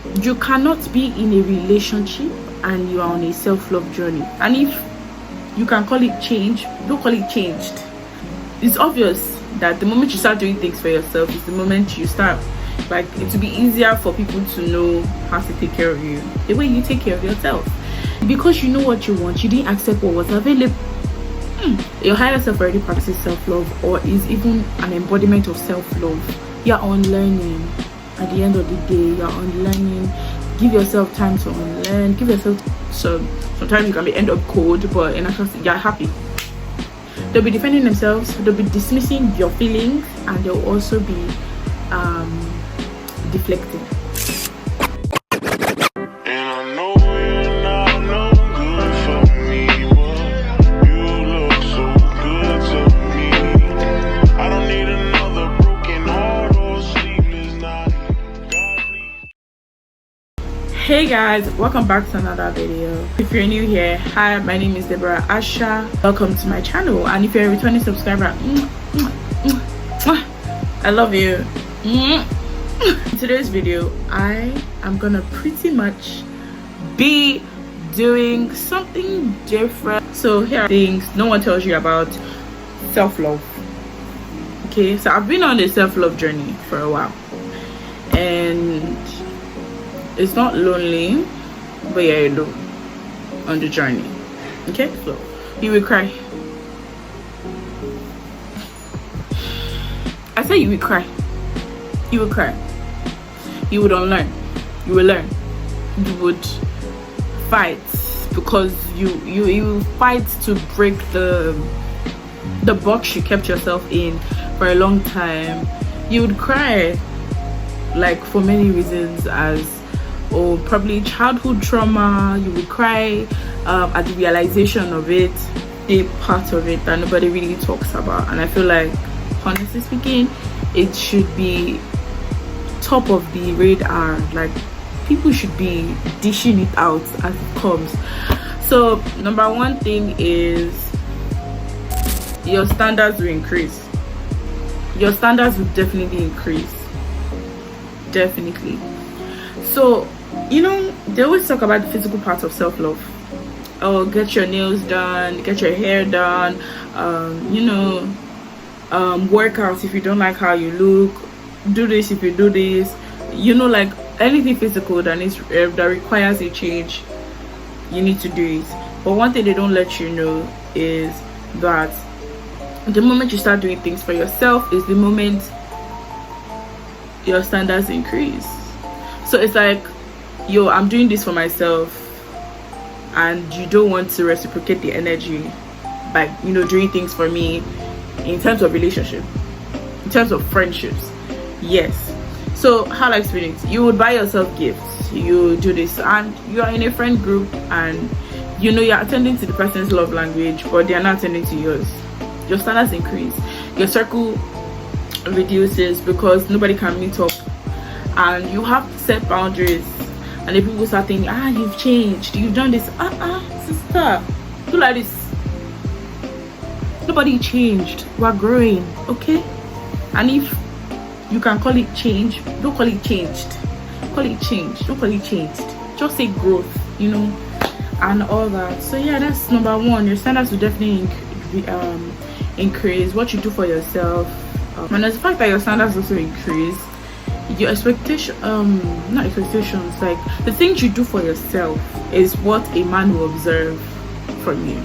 You cannot be in a relationship and you are on a self-love journey. And if you can call it change, don't call it changed. It's obvious that the moment you start doing things for yourself is the moment you start, like, it will be easier for people to know how to take care of you the way you take care of yourself. Because you know what you want, you didn't accept what was available. Your higher self already practices self-love, or is even an embodiment of self-love. You're unlearning. At the end of the day, you're unlearning. Give yourself time to unlearn. Give yourself sometimes you can be end up cold, but in actual you're happy. They'll be defending themselves, they'll be dismissing your feelings, and they'll also be deflecting. Hey guys, welcome back to another video. If you're new here, hi, my name is Deborah Asha. Welcome to my channel, and if you're a returning subscriber, I love you. In today's video, I am gonna pretty much be doing something different. So here are things no one tells you about self-love. Okay, so I've been on a self-love journey for a while, and it's not lonely, but you're alone on the journey. Okay, so you will cry. I say you will cry. You will cry. You would unlearn. You will learn. You would fight, because you will fight to break the box you kept yourself in for a long time. You would cry, like, for many reasons, as or probably childhood trauma. You would cry at the realization of it, the part of it that nobody really talks about. And I feel like, honestly speaking, it should be top of the radar. Like, people should be dishing it out as it comes. So number one thing is your standards will increase. Your standards will definitely increase. Definitely. So, you know, they always talk about the physical part of self-love. Oh, get your nails done, get your hair done, work out if you don't like how you look, do this if you do this, like anything physical that requires a change, you need to do it. But one thing they don't let you know is that the moment you start doing things for yourself is the moment your standards increase. So it's like, yo, I'm doing this for myself, and you don't want to reciprocate the energy by doing things for me in terms of relationship, in terms of friendships. Yes. So how do I explain it? You would buy yourself gifts, you do this, and you are in a friend group, and you're attending to the person's love language, but they are not attending to yours. Your standards increase, your circle reduces, because nobody can meet up, and you have to set boundaries. And then people start thinking, you've changed, you've done this. Sister, do like this. Nobody changed. We're growing, okay? And if you can call it change, don't call it changed. Call it change. Don't call it changed. Just say growth, and all that. So yeah, that's number one. Your standards will definitely increase. What you do for yourself, and as the fact that your standards also increase, your not expectations, like the things you do for yourself is what a man will observe from you.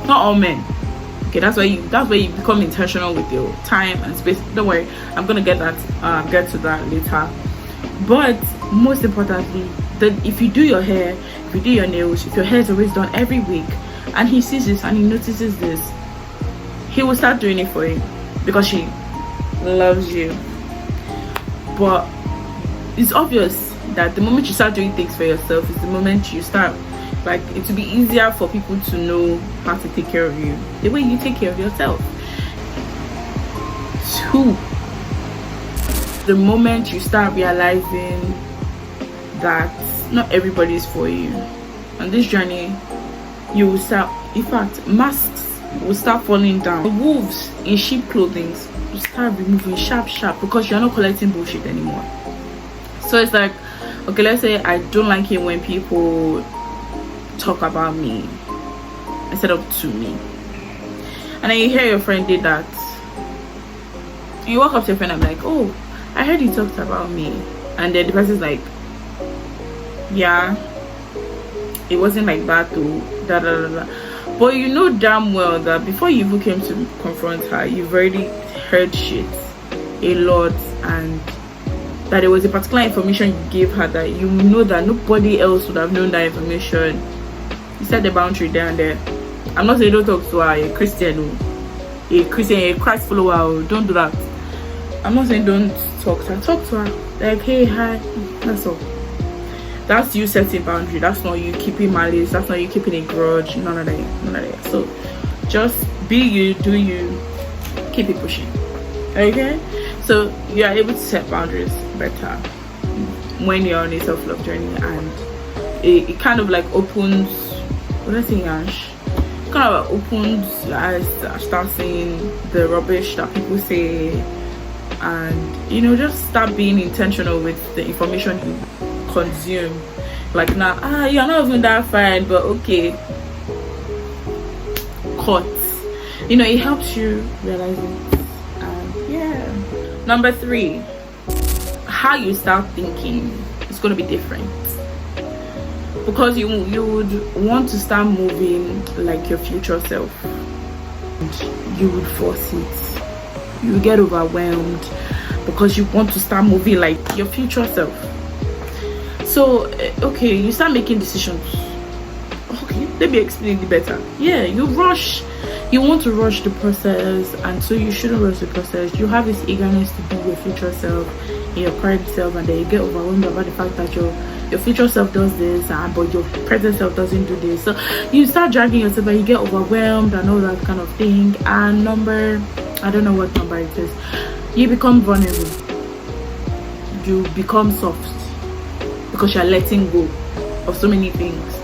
Not all men. Okay, that's why you become intentional with your time and space. Don't worry, I'm gonna get to that later. But most importantly, that if you do your hair, if you do your nails, if your hair is always done every week, and he sees this and he notices this, he will start doing it for you, because she loves you. But it's obvious that the moment you start doing things for yourself is the moment you start, like, it will be easier for people to know how to take care of you the way you take care of yourself. 2, the moment you start realizing that not everybody is for you on this journey, you will start, in fact, masks will start falling down. The wolves in sheep clothing will start removing sharp, because you're not collecting bullshit anymore. So it's like, Okay, let's say I don't like it when people talk about me instead of to me, and then you hear your friend did that, and you walk up to your friend and be like, oh, I heard you talked about me, and then the person's like, yeah, it wasn't like that though, da da da da. But you know damn well that before you even came to confront her, you've already heard shit a lot, and that there was a particular information you gave her that you know that nobody else would have known that information. You set the boundary there and there. I'm not saying don't talk to her, a Christian, a Christ follower, don't do that. I'm not saying don't talk to her, like, hey, hi, that's all. That's you setting boundary. That's not you keeping malice. That's not you keeping a grudge. None of that. So just be you, do you, keep it pushing. Okay, so you are able to set boundaries better when you're on a self-love journey, and it kind of like opens, what I think, Ash, kind of opens your eyes to start seeing the rubbish that people say, and just start being intentional with the information you consume. Like, now, you're not even that fine, but okay, cut. It helps you realize it. Number 3, how you start thinking is going to be different, because you would want to start moving like your future self. You would force it. You would get overwhelmed because you want to start moving like your future self. So okay, you start making decisions. Okay, let me explain it better. Yeah, you want to rush the process, and so you shouldn't rush the process. You have this eagerness to be your future self, your current self, and then you get overwhelmed about the fact that your future self does this, but your present self doesn't do this. So you start dragging yourself and you get overwhelmed and all that kind of thing. And I don't know what number it is, you become vulnerable. You become soft because you're letting go of so many things.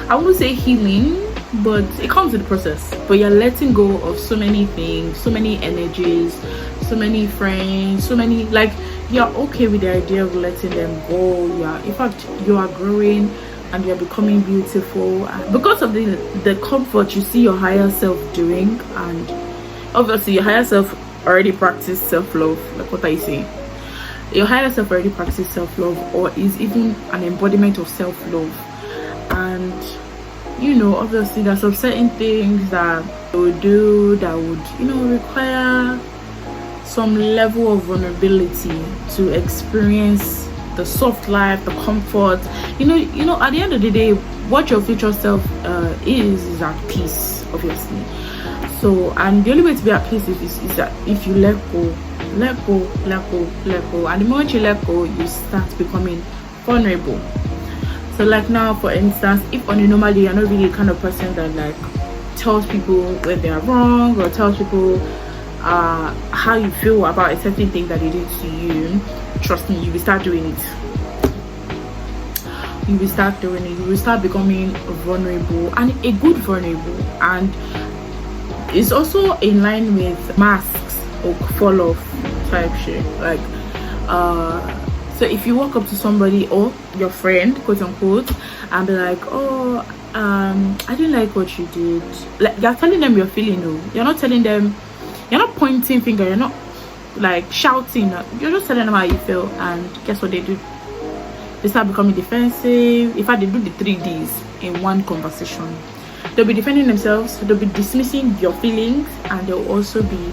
I wouldn't say healing, but it comes with the process. But you're letting go of so many things, so many energies, so many friends, so many, like, you're okay with the idea of letting them go. In fact, you are growing and you're becoming beautiful because of the comfort you see your higher self doing. And obviously your higher self already practiced self-love. Like, what I say, your higher self already practiced self-love, or is even an embodiment of self-love. And obviously there's some certain things that they would do that would require some level of vulnerability to experience the soft life, the comfort. At the end of the day, what your future self is at peace, obviously. So, and the only way to be at peace is that if you let go. And the moment you let go, you start becoming vulnerable. So, like, now, for instance, if on a normal day you're not really the kind of person that like tells people when they are wrong, or tells people how you feel about a certain thing that they did to you, trust me, you will start doing it. You will start becoming vulnerable, and a good vulnerable. And it's also in line with masks or fall off type shit. Like, so if you walk up to somebody or your friend, quote unquote, and be like, oh, I didn't like what you did. Like, you're telling them you're feeling though. You're not telling them, you're not pointing finger, you're not like shouting. You're just telling them how you feel. And guess what they do? They start becoming defensive. In fact, they do the 3Ds in one conversation. They'll be defending themselves, they'll be dismissing your feelings, and they'll also be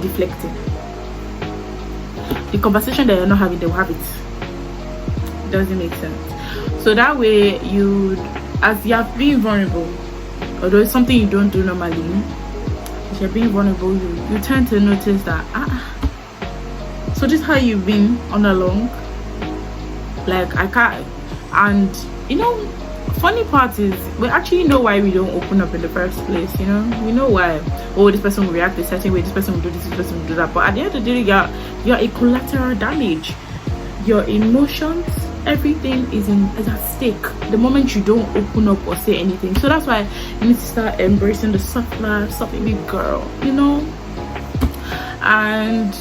deflecting. The conversation that you're not having, they'll have it. Doesn't make sense. So that way, as you are being vulnerable, although it's something you don't do normally, if you're being vulnerable, you tend to notice that so this is how you've been all along. Like, I can't. And funny part is, we actually know why we don't open up in the first place. We know why. Oh, this person will react a certain way, this person will do this person will do that. But at the end of the day, you're a collateral damage. Your emotions, everything is at stake the moment you don't open up or say anything. So that's why you need to start embracing the soft life, soft baby girl. And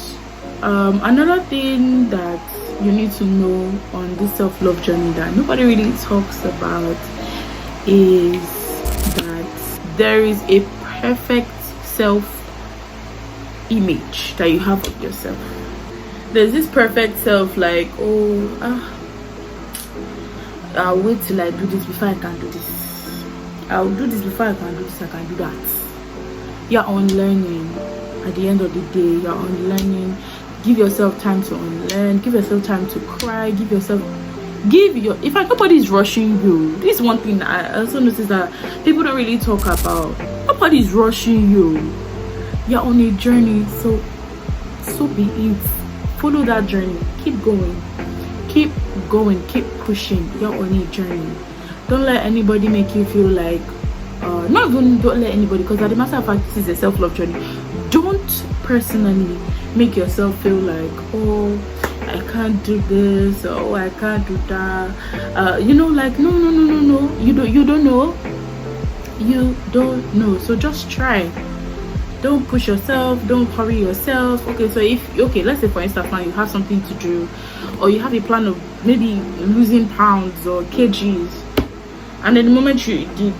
another thing that you need to know on this self-love journey that nobody really talks about is that there is a perfect self-image that you have of yourself. There's this perfect self, like, I'll wait till I do this before I can do this. I'll do this before I can do this, I can do that. You're unlearning. At the end of the day, you're unlearning. Give yourself time to unlearn. Give yourself time to cry. If like nobody's rushing you. This is one thing I also noticed that people don't really talk about. Nobody's rushing you. You're on a journey, so be it. Follow that journey. Keep going. Keep pushing. You're on a journey. Don't let anybody make you feel like not even don't let anybody, because at the matter of fact, this is a self-love journey. Don't personally make yourself feel like, oh, I can't do this, or I can't do that. Like no. You don't know. So just try. Don't push yourself, don't hurry yourself. Okay, so let's say for instance now you have something to do, or you have a plan of maybe losing pounds or kgs, and then the moment the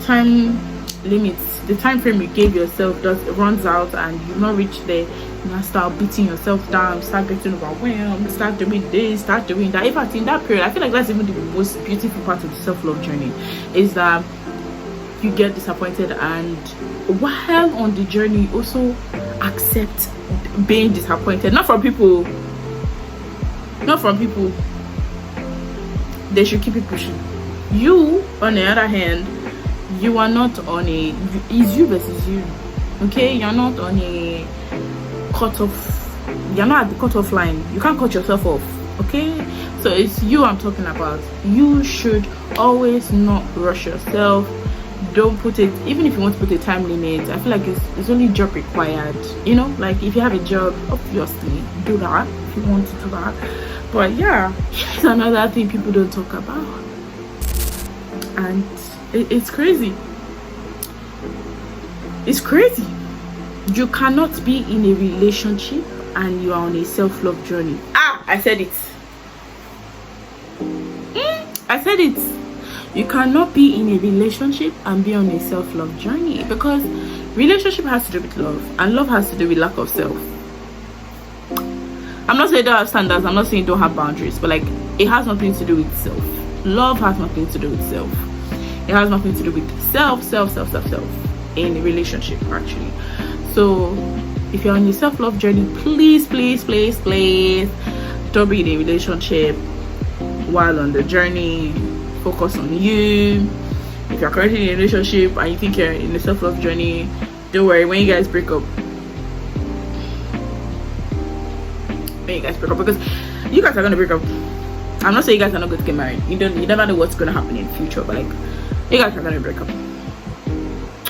time frame you gave yourself runs out and you've not reached there, you now start beating yourself down, start getting overwhelmed, start doing this, start doing that. In fact, in that period, I feel like that's even the most beautiful part of the self-love journey, is that you get disappointed, and while on the journey also accept being disappointed. Not from people, they should keep it pushing. You, on the other hand, you are not on it's you versus you. Okay, you're not on a you're not at the cut-off line. You can't cut yourself off. Okay, so it's you I'm talking about. You should always not rush yourself. Don't put it, even if you want to put a time limit, I feel like it's only job required. Like if you have a job, obviously do that if you want to do that. But yeah, here's another thing people don't talk about, and it's crazy. It's crazy. You cannot be in a relationship and you are on a self-love journey. I said it. You cannot be in a relationship and be on a self-love journey, because relationship has to do with love, and love has to do with lack of self. I'm not saying don't have standards, I'm not saying don't have boundaries, but like it has nothing to do with self. Love has nothing to do with self. It has nothing to do with self in a relationship, actually. So if you're on your self-love journey, please don't be in a relationship while on the journey. Focus on you. If you're currently in a relationship and you think you're in a self-love journey, don't worry. When you guys break up, because you guys are gonna break up. I'm not saying you guys are not going to get married. You never know what's gonna happen in the future, but like you guys are gonna break up.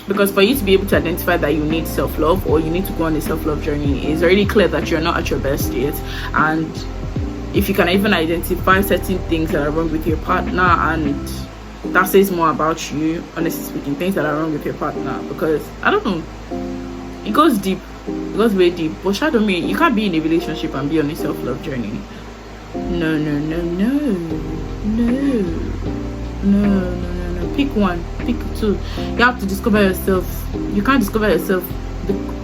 Because for you to be able to identify that you need self-love, or you need to go on a self-love journey, it's already clear that you're not at your best yet. And if you can even identify certain things that are wrong with your partner, and that says more about you, honestly speaking, things that are wrong with your partner, because I don't know, it goes deep, it goes way deep. But shadow me, you can't be in a relationship and be on a self-love journey. No. Pick one, pick two. You have to discover yourself. You can't discover yourself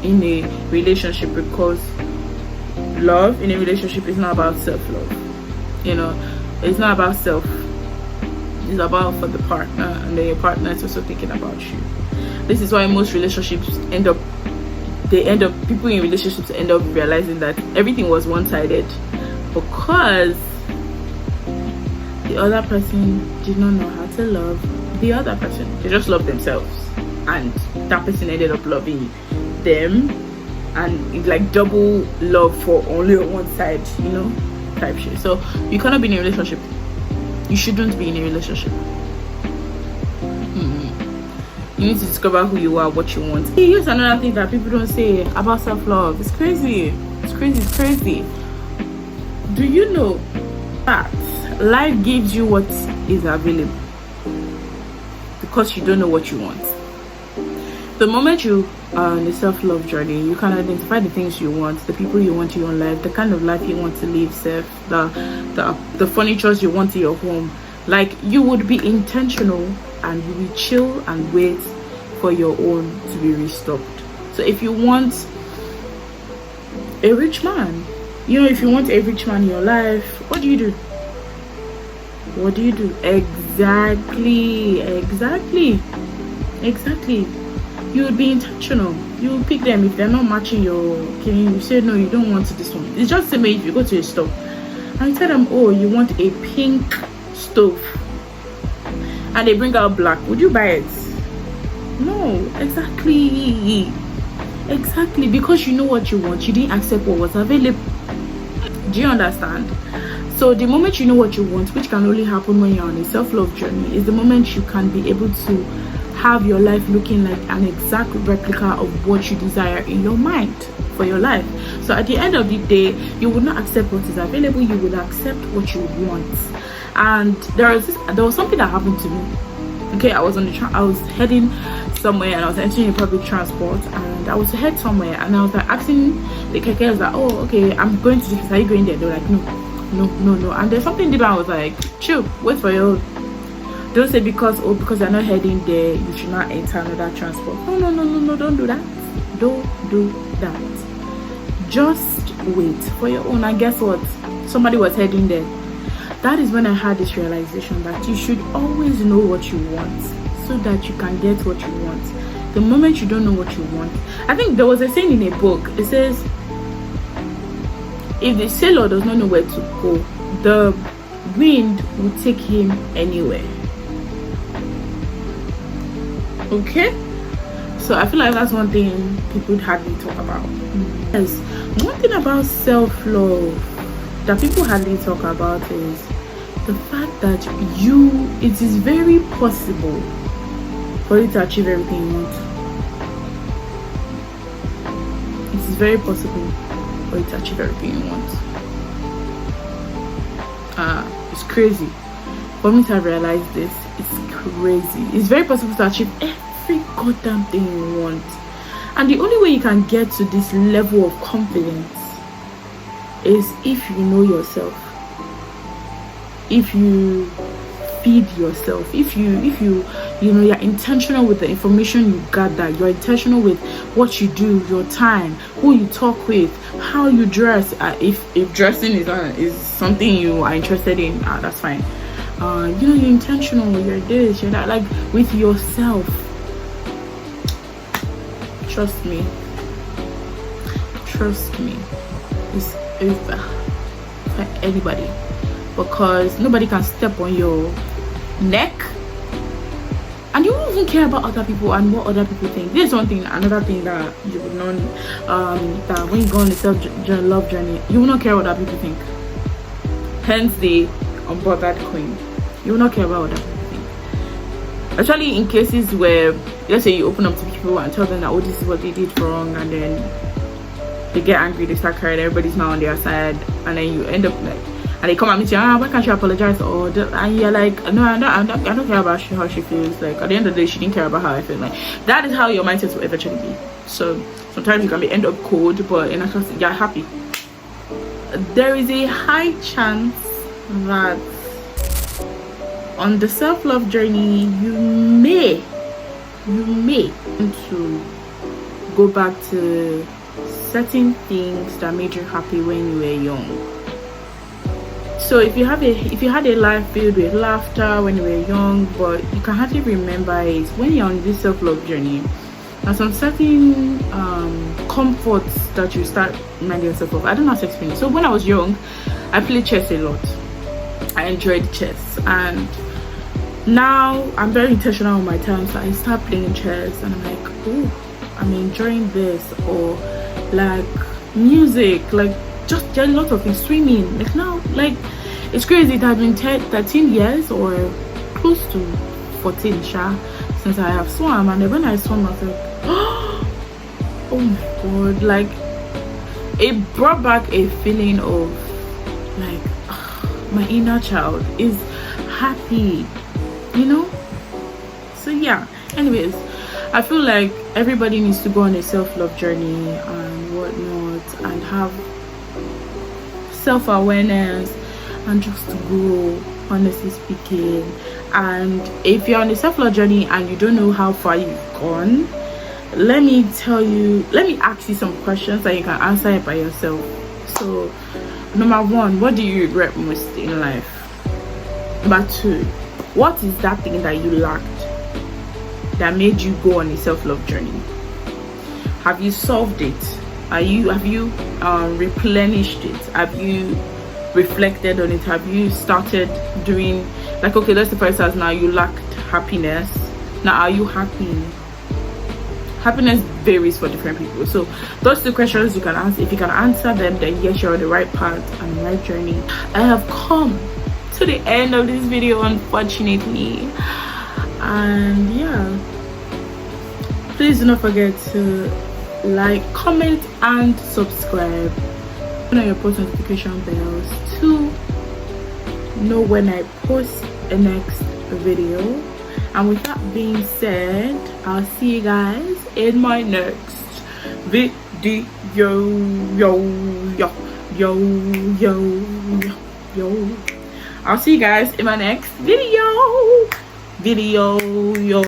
in a relationship, because love in a relationship is not about self-love. It's not about self. It's about for the partner, and then your partner is also thinking about you. This is why most relationships people in relationships end up realizing that everything was one-sided, because the other person did not know how to love the other person. They just love themselves, and that person ended up loving them, and it's like double love for only on one side, type shit. So you cannot be in a relationship. You shouldn't be in a relationship. You need to discover who you are, what you want. Here's another thing that people don't say about self-love. It's crazy. Do you know that life gives you what is available because you don't know what you want? The moment you the self-love journey, you can identify the things you want, the people you want in your life, the kind of life you want to live, the furnitures you want in your home. Like, you would be intentional and you will chill and wait for your own to be restocked. So if you want a rich man, if you want a rich man in your life, what do you do? Exactly. You would be intentional. You will pick them. If they're not matching your you say no, you don't want this one. It's just the same way if you go to a store and you tell them, oh, you want a pink stove, and they bring out black, would you buy it? No. Exactly, because you know what you want. You didn't accept what was available. Do you understand? So the moment you know what you want, which can only happen when you're on a self-love journey, is the moment you can be able to have your life looking like an exact replica of what you desire in your mind for your life. So at the end of the day, you will not accept what is available, you will accept what you want. And there was something that happened to me. Okay, I was heading somewhere, and I was entering a public transport, and I was head somewhere, and I was like asking the keke, I was like, oh, okay, I'm going to this, are you going there? They were like, no. And there's something deeper. I was like, chill, wait for your. Don't say because you're not heading there, you should not enter another transport. No, don't do that. Don't do that. Just wait for your own. And guess what? Somebody was heading there. That is when I had this realization that you should always know what you want so that you can get what you want. The moment you don't know what you want, I think there was a saying in a book. It says, if the sailor does not know where to go, the wind will take him anywhere. Okay, so I feel like that's one thing people hardly talk about. Yes, one thing about self-love that people hardly talk about is the fact that it is very possible for you to achieve everything you want. It is very possible for you to achieve everything you want. It's crazy for me to have realized this. It's crazy. It's very possible to achieve every goddamn thing you want, and the only way you can get to this level of confidence is if you know yourself, if you feed yourself, if you're intentional with the information you gather, you're intentional with what you do, your time, who you talk with, how you dress. If dressing is something you are interested in, that's fine. You're intentional, you're this, you're that, like with yourself. Trust me, it's over for anybody, because nobody can step on your neck, and you won't even care about other people and what other people think. This is another thing that you would know, that when you go on the self-love journey, you will not care what other people think. Hence the unbothered queen. You will not care about what other people think. Actually, in cases where, let's say you open up to people and tell them that, oh, this is what they did wrong, and then they get angry, they start crying, everybody's now on their side, and then you end up like, and they come and meet you, why can't you apologize? And you're like, no, I don't care about how she feels. Like, at the end of the day, she didn't care about how I feel. Like, that is how your mindset will eventually be. So sometimes you can end up cold, but in actual you're happy. There is a high chance that on the self-love journey, you may want to go back to certain things that made you happy when you were young. So if you had a life filled with laughter when you were young, but you can hardly remember it when you're on this self-love journey, and some certain comforts that you start reminding yourself of. I don't know how to explain it. So when I was young, I played chess a lot. I enjoyed chess, and now I'm very intentional with my time. So I start playing chess, and I'm like, oh, I'm enjoying this. Or like music, like just a lot of things, swimming. Like now, like it's crazy. It has been 13 years or close to 14 since I have swum, and then when I swam, I was like, oh my god, like it brought back a feeling of like my inner child is happy, So yeah, anyways, I feel like everybody needs to go on a self-love journey and whatnot, and have self-awareness and just grow, honestly speaking. And if you're on a self-love journey and you don't know how far you've gone, let me ask you some questions that you can answer it by yourself. So, number one, what do you regret most in life? Number two, what is that thing that you lacked that made you go on a self-love journey? Have you solved it? Have you replenished it? Have you reflected on it? Have you started doing, like, okay, let's say for instance, now you lacked happiness. Now, are you happy? Happiness varies for different people. So those two questions you can answer. If you can answer them, then yes, you're on the right path and the right journey. I have come to the end of this video, unfortunately, and yeah, please do not forget to like, comment and subscribe. Turn on your post notification bells to know when I post a next video. And with that being said, I'll see you guys in my next video. I'll see you guys in my next video.